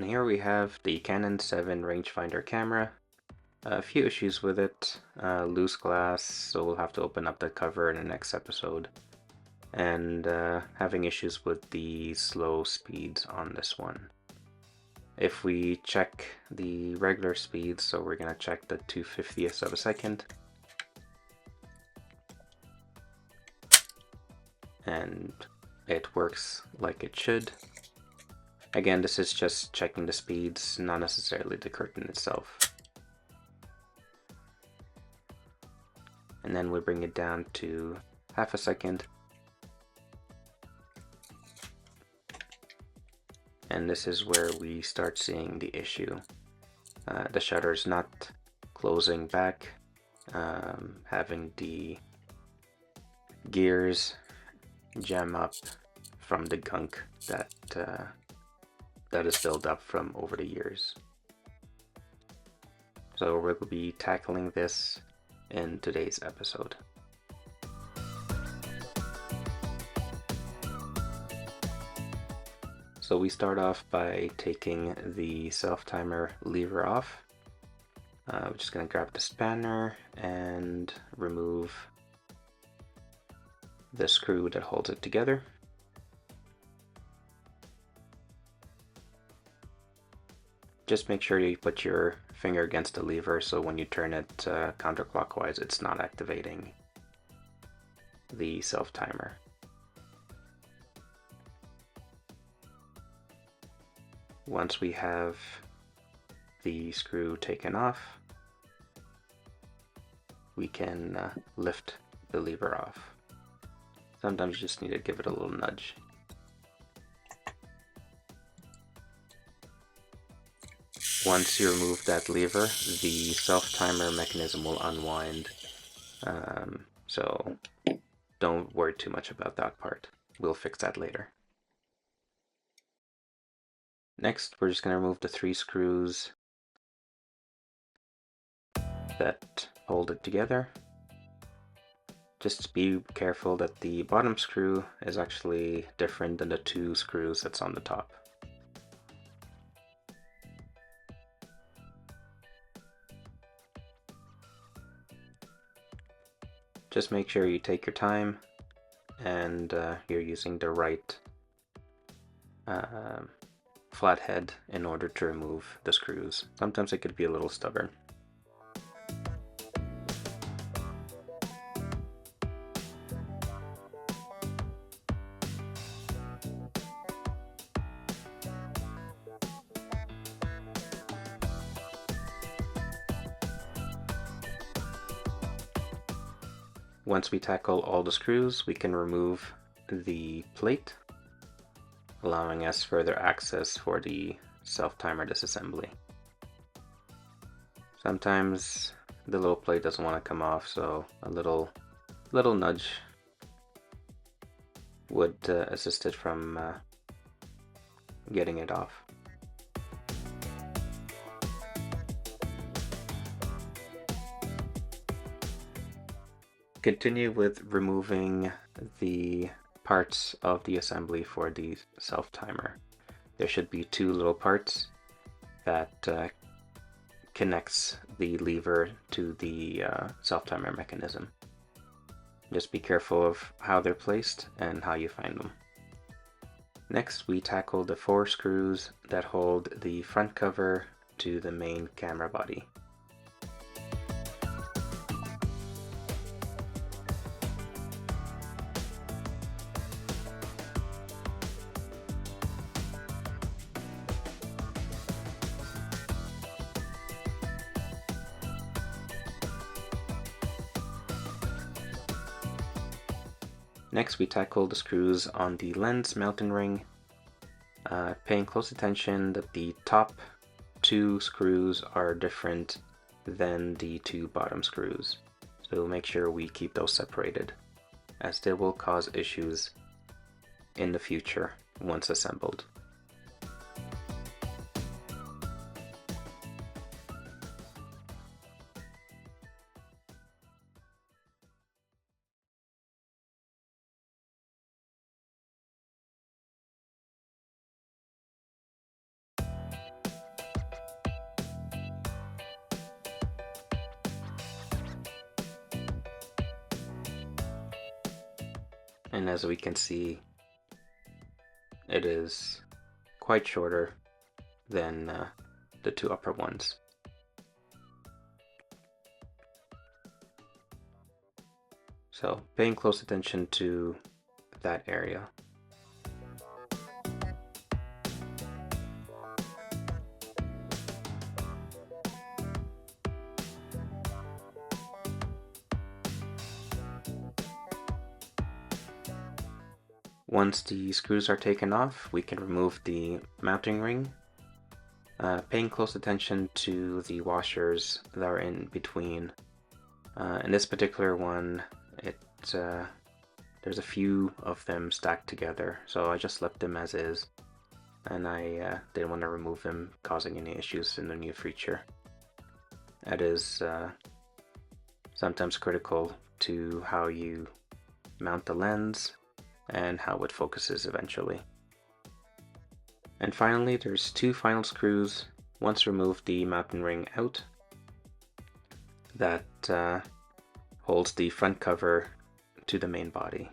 And here we have the Canon 7 rangefinder camera. A few issues with it, loose glass, so we'll have to open up the cover in the next episode. And having issues with the slow speeds on this one. If we check the regular speeds, so we're going to check the 2/50th of a second. And it works like it should. Again, this is just checking the speeds, not necessarily the curtain itself. And then we bring it down to half a second. And this is where we start seeing the issue. The shutter's not closing back, having the gears jam up from the gunk that is built up from over the years. So we'll be tackling this in today's episode. So we start off by taking the self-timer lever off. We're just going to grab the spanner and remove the screw that holds it together. Just make sure you put your finger against the lever so when you turn it counterclockwise it's not activating the self-timer. Once we have the screw taken off, we can lift the lever off. Sometimes you just need to give it a little nudge. Once you remove that lever, the self-timer mechanism will unwind. So don't worry too much about that part. We'll fix that later. Next, we're just going to remove the 3 screws that hold it together. Just be careful that the bottom screw is actually different than the 2 screws that's on the top. Just make sure you take your time and you're using the right flathead in order to remove the screws. Sometimes it could be a little stubborn. Once we tackle all the screws, we can remove the plate, allowing us further access for the self-timer disassembly. Sometimes the little plate doesn't want to come off, so a little nudge would assist it from getting it off. Continue with removing the parts of the assembly for the self-timer. There should be 2 little parts that connects the lever to the self-timer mechanism. Just be careful of how they're placed and how you find them. Next, we tackle the 4 screws that hold the front cover to the main camera body. Next, we tackle the screws on the lens mounting ring, paying close attention that the top 2 screws are different than the 2 bottom screws. So make sure we keep those separated, as they will cause issues in the future once assembled. And as we can see, it is quite shorter than the two upper ones. So paying close attention to that area. Once the screws are taken off, we can remove the mounting ring, paying close attention to the washers that are in between. In this particular one, there's a few of them stacked together, so I just left them as is, and I didn't want to remove them, causing any issues in the near future. That is sometimes critical to how you mount the lens and how it focuses eventually. And finally, there's two final screws. Once remove the mounting ring out, that holds the front cover to the main body.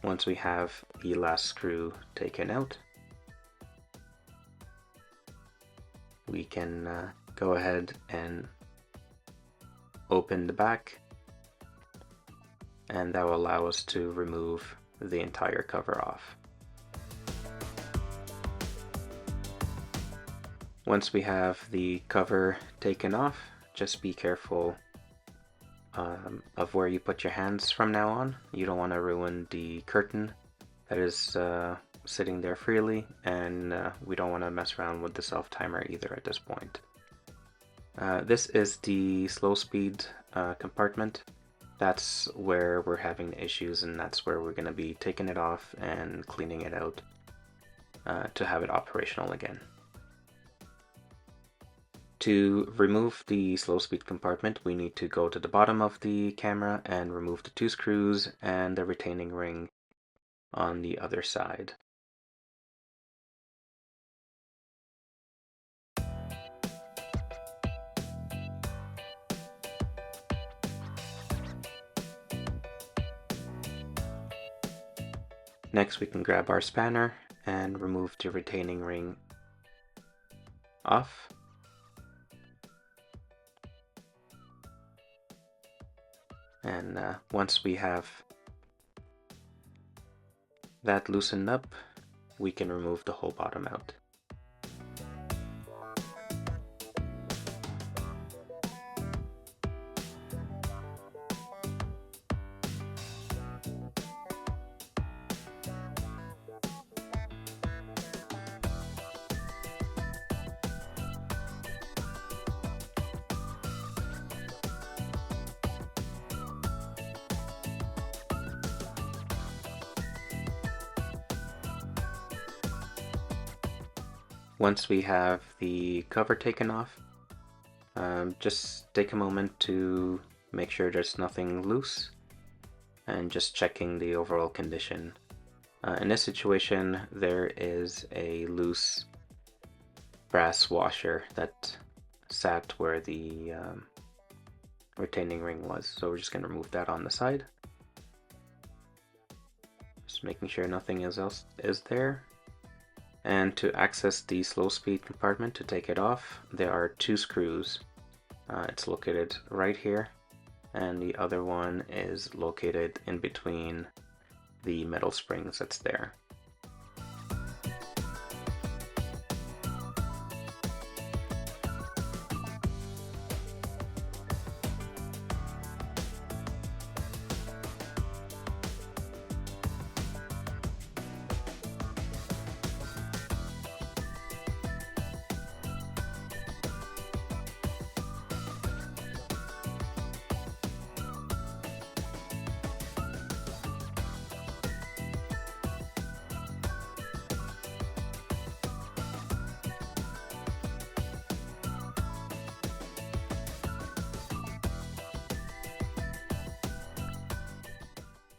Once we have the last screw taken out, we can go ahead and open the back, and that will allow us to remove the entire cover off. Once we have the cover taken off, just be careful of where you put your hands from now on. You don't want to ruin the curtain that is sitting there freely, and we don't want to mess around with the self-timer either at this point. This is the slow speed compartment. That's where we're having issues, and that's where we're going to be taking it off and cleaning it out to have it operational again. To remove the slow speed compartment, we need to go to the bottom of the camera and remove the two screws and the retaining ring on the other side. Next, we can grab our spanner and remove the retaining ring off. And once we have that loosened up, we can remove the whole bottom out. Once we have the cover taken off, just take a moment to make sure there's nothing loose and just checking the overall condition. In this situation, there is a loose brass washer that sat where the retaining ring was, so we're just going to remove that on the side. Just making sure nothing else is there. And to access the slow speed compartment, to take it off, there are two screws. It's located right here, and the other one is located in between the metal springs that's there.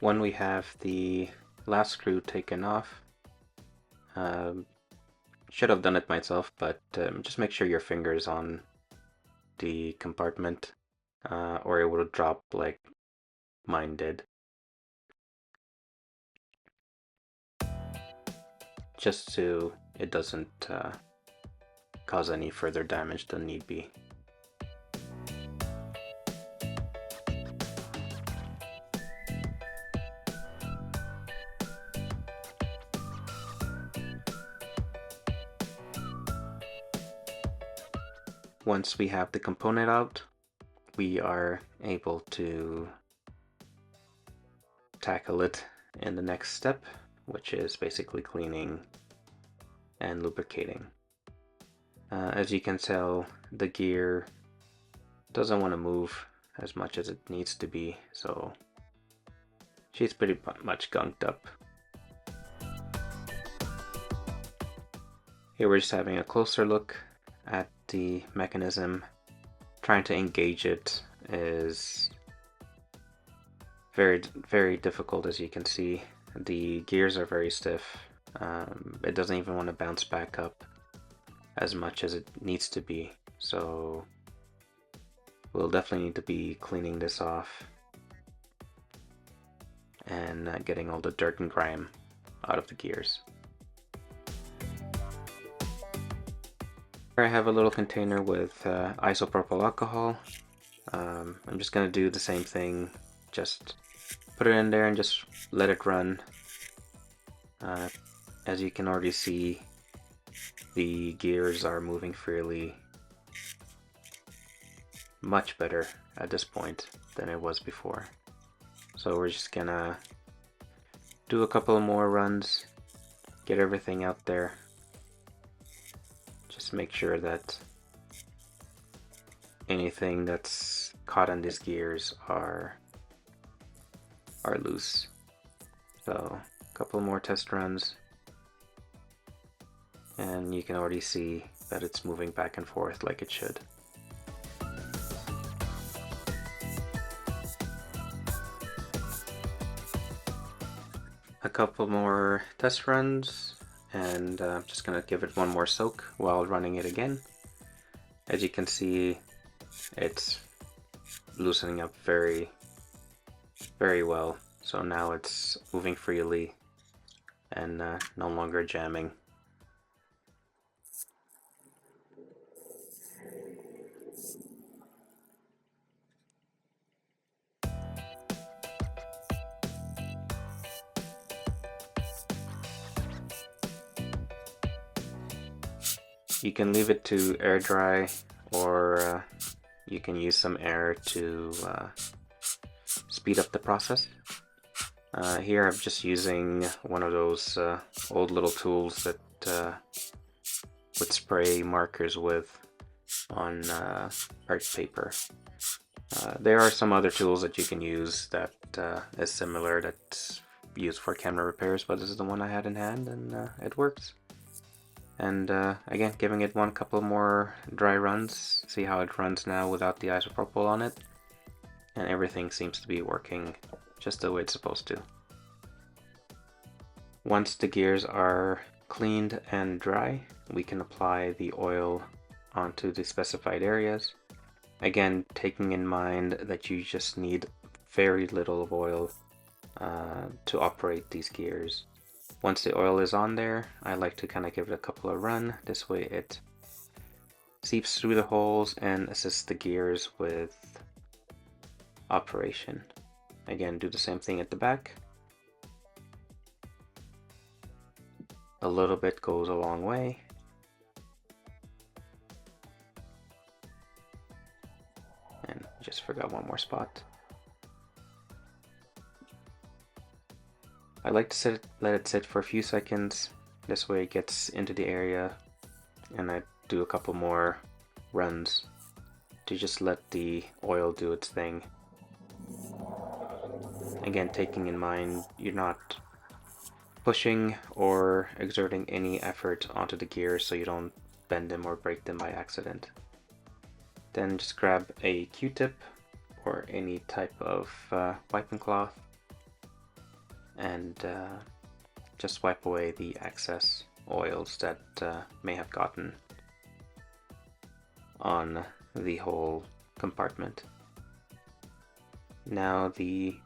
When we have the last screw taken off, Should have done it myself, but just make sure your finger's on the compartment or it will drop like mine did. Just so it doesn't cause any further damage than need be. Once we have the component out, we are able to tackle it in the next step, which is basically cleaning and lubricating. As you can tell, the gear doesn't want to move as much as it needs to be, so she's pretty much gunked up. Here we're just having a closer look at the mechanism. Trying to engage it is very difficult, as you can see. The gears are very stiff. It doesn't even want to bounce back up as much as it needs to be, so we'll definitely need to be cleaning this off and getting all the dirt and grime out of the gears. Here I have a little container with isopropyl alcohol. I'm just gonna do the same thing, just put it in there and just let it run. As you can already see, the gears are moving freely, much better at this point than it was before. So we're just gonna do a couple more runs, get everything out there. Just make sure that anything that's caught on these gears are loose. So a couple more test runs, and you can already see that it's moving back and forth like it should. A couple more test runs, and I'm just gonna give it one more soak while running it again. As you can see, it's loosening up very well. So now it's moving freely and no longer jamming. You can leave it to air dry, or you can use some air to speed up the process. Here I'm just using one of those old little tools that would spray markers with on art paper. There are some other tools that you can use that is similar, that's used for camera repairs, but this is the one I had in hand, and it works. And again, giving it one couple more dry runs, see how it runs now without the isopropyl on it, and everything seems to be working just the way it's supposed to. Once the gears are cleaned and dry, we can apply the oil onto the specified areas. Again, taking in mind that you just need very little of oil to operate these gears. Once the oil is on there, I like to kind of give it a couple of run. This way it seeps through the holes and assists the gears with operation. Again, do the same thing at the back. A little bit goes a long way. And just forgot one more spot. I like to let it sit for a few seconds. This way it gets into the area, and I do a couple more runs to just let the oil do its thing. Again, taking in mind you're not pushing or exerting any effort onto the gears so you don't bend them or break them by accident. Then just grab a Q-tip or any type of wiping cloth and just wipe away the excess oils that may have gotten on the whole compartment. Now the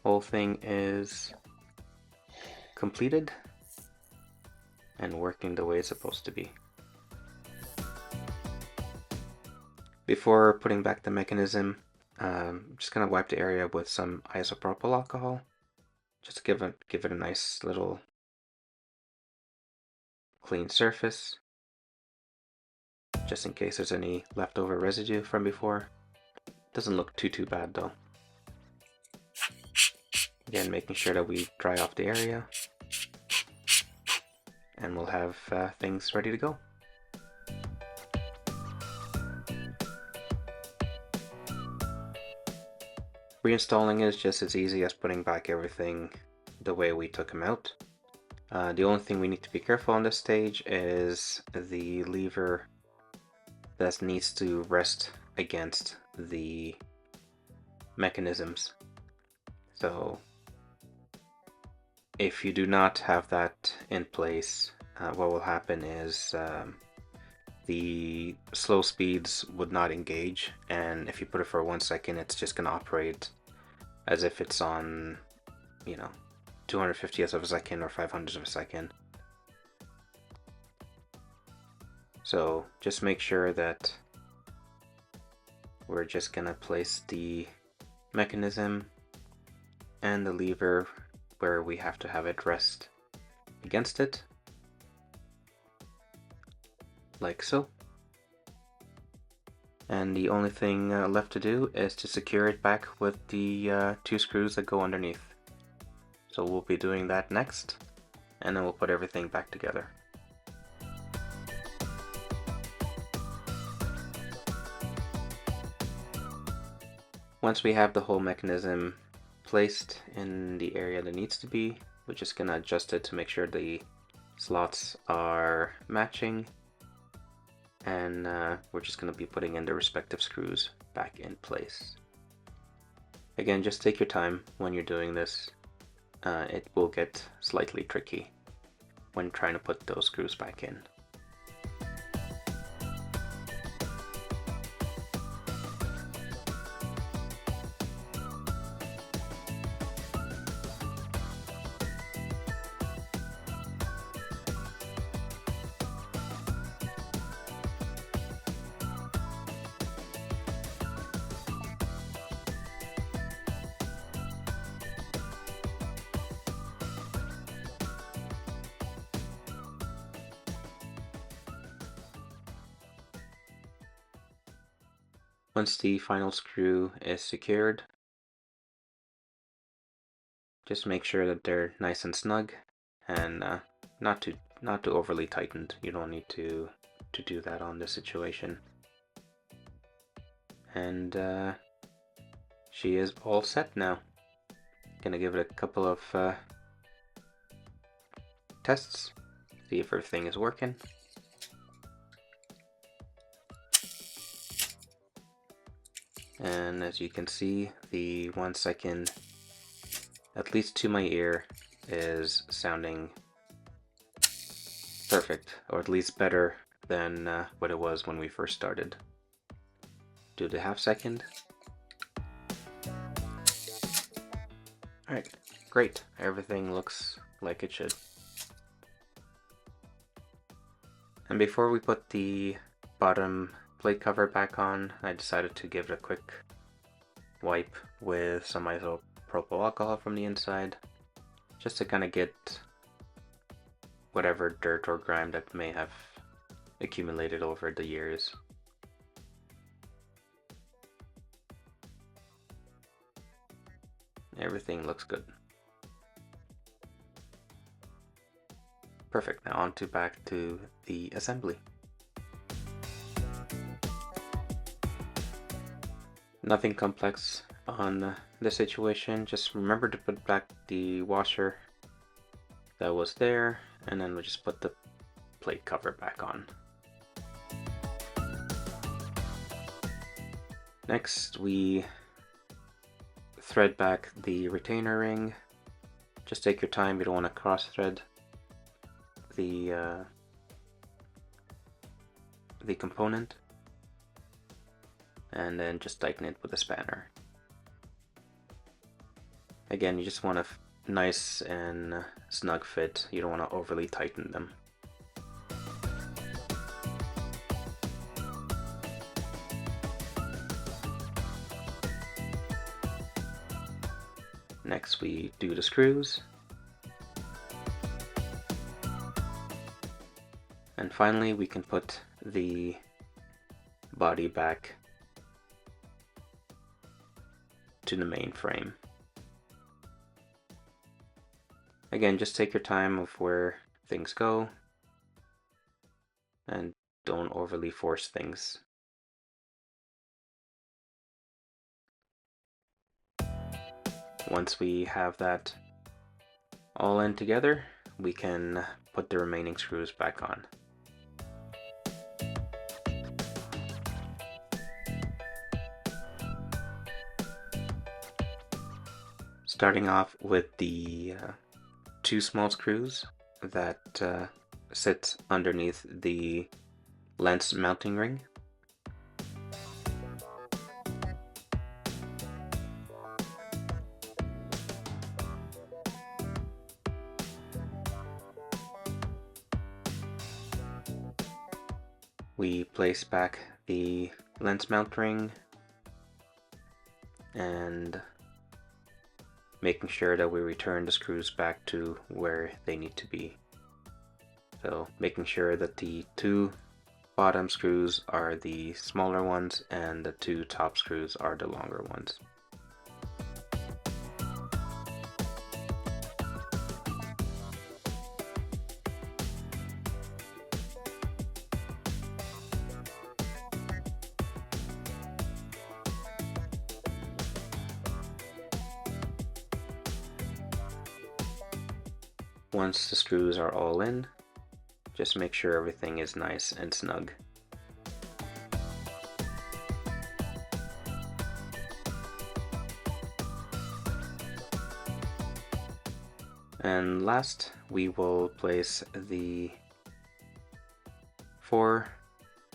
whole thing is completed and working the way it's supposed to be. Before putting back the mechanism, I'm just gonna wipe the area with some isopropyl alcohol, just to give it a nice little clean surface, just in case there's any leftover residue from before. Doesn't look too bad though. Again, making sure that we dry off the area, and we'll have things ready to go. Reinstalling is just as easy as putting back everything the way we took them out. The only thing we need to be careful on this stage is the lever that needs to rest against the mechanisms. So if you do not have that in place, what will happen is the slow speeds would not engage, and if you put it for 1 second, it's just going to operate as if it's on, 250th of a second or 500th of a second. So just make sure that we're just going to place the mechanism and the lever where we have to have it rest against it, like so. And the only thing left to do is to secure it back with the 2 screws that go underneath. So we'll be doing that next, and then we'll put everything back together. Once we have the whole mechanism placed in the area that needs to be, we're just going to adjust it to make sure the slots are matching, and we're just going to be putting in the respective screws back in place. Again, just take your time when you're doing this. It will get slightly tricky when trying to put those screws back in. Once the final screw is secured, just make sure that they're nice and snug and not too overly tightened. You don't need to do that on this situation. And she is all set now. Gonna give it a couple of tests, see if everything is working. And as you can see, the 1 second, at least to my ear, is sounding perfect, or at least better than what it was when we first started. Do the half second. Alright, great. Everything looks like it should. And before we put the bottom plate cover back on, I decided to give it a quick wipe with some isopropyl alcohol from the inside, just to kind of get whatever dirt or grime that may have accumulated over the years. Everything looks good. Perfect, now back to the assembly. Nothing complex on this situation, just remember to put back the washer that was there, and then we'll just put the plate cover back on. Next, we thread back the retainer ring. Just take your time, you don't want to cross thread the component, and then just tighten it with a spanner. Again, you just want a nice and snug fit. You don't want to overly tighten them. Next we do the screws. And finally we can put the body back to the main frame. Again, just take your time of where things go and don't overly force things. Once we have that all in together, we can put the remaining screws back on. Starting off with the two small screws that sit underneath the lens mounting ring. We place back the lens mount ring and making sure that we return the screws back to where they need to be. So making sure that the two bottom screws are the smaller ones and the two top screws are the longer ones. Once the screws are all in, just make sure everything is nice and snug. And last, we will place the 4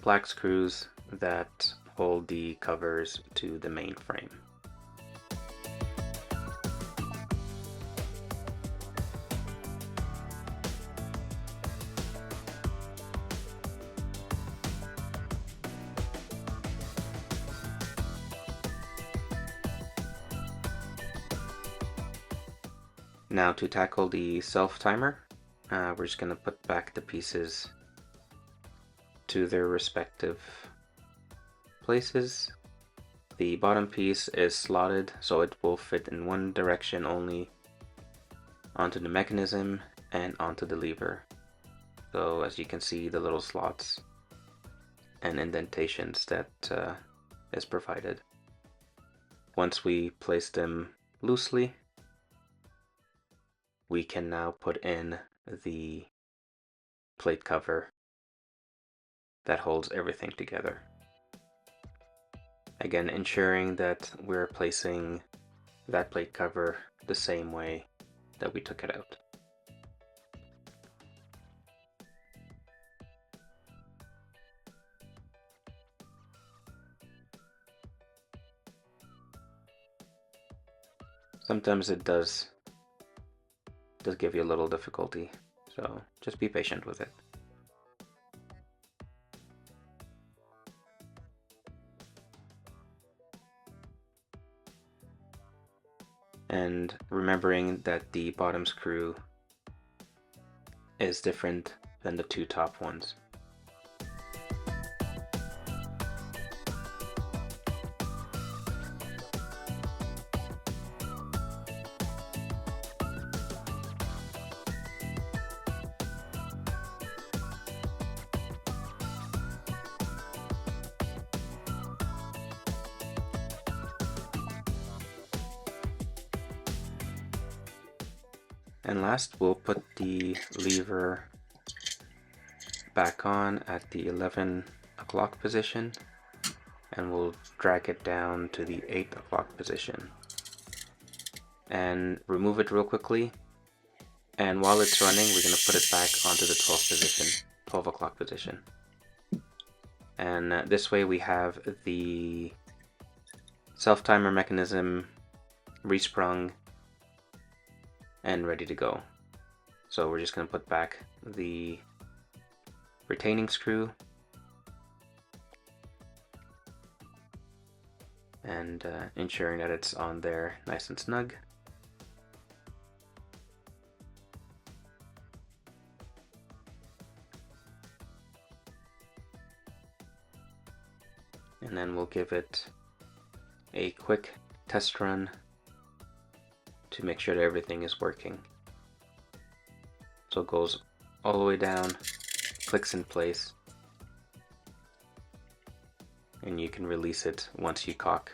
black screws that hold the covers to the main frame. Now to tackle the self-timer, we're just going to put back the pieces to their respective places. The bottom piece is slotted so it will fit in one direction only onto the mechanism and onto the lever. So as you can see, the little slots and indentations that is provided. Once we place them loosely, we can now put in the plate cover that holds everything together. Again, ensuring that we're placing that plate cover the same way that we took it out. Sometimes it does give you a little difficulty, so just be patient with it. And remembering that the bottom screw is different than the two top ones. And last, we'll put the lever back on at the 11 o'clock position, and we'll drag it down to the 8 o'clock position. And remove it real quickly, And while it's running, we're going to put it back onto the 12 o'clock position. And this way we have the self-timer mechanism resprung and ready to go. So we're just going to put back the retaining screw and ensuring that it's on there nice and snug. And then we'll give it a quick test run to make sure that everything is working. So it goes all the way down, clicks in place, and you can release it once you cock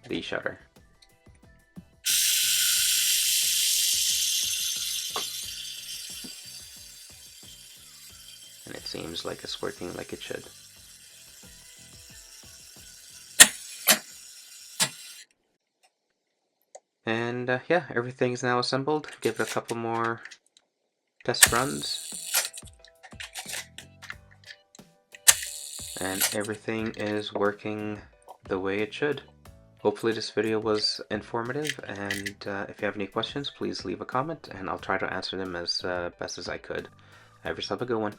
the shutter. And it seems like it's working like it should. And yeah, everything is now assembled. Give it a couple more test runs. And everything is working the way it should. Hopefully this video was informative, and if you have any questions, please leave a comment and I'll try to answer them as best as I could. Have yourself a good one.